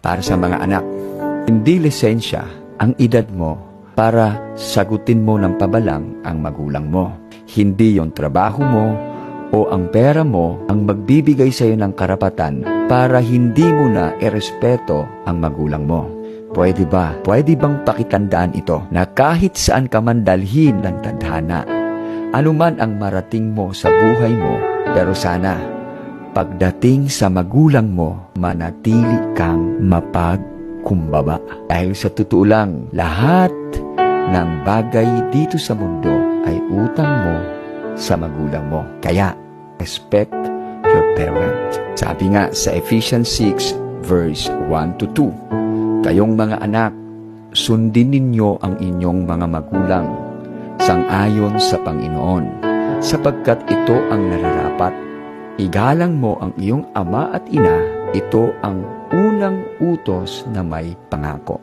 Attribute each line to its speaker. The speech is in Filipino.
Speaker 1: para sa mga anak. Hindi lisensya ang edad mo para sagutin mo ng pabalang ang magulang mo. Hindi yung trabaho mo o ang pera mo ang magbibigay sa iyo ng karapatan para hindi mo na irespeto ang magulang mo. Pwede ba? Pwede bang pakitandaan ito na kahit saan ka man dalhin ng tadhana, anuman ang marating mo sa buhay mo, pero sana, pagdating sa magulang mo, manatili kang mapagkumbaba. Dahil sa totoo lang, lahat ng bagay dito sa mundo ay utang mo sa magulang mo. Kaya, respect your parent. Sabi nga sa Ephesians 6 verse 1-2, kayong mga anak, sundin ninyo ang inyong mga magulang sang-ayon sa Panginoon, sapagkat ito ang nararapat. Igalang mo ang iyong ama at ina, ito ang unang utos na may pangako.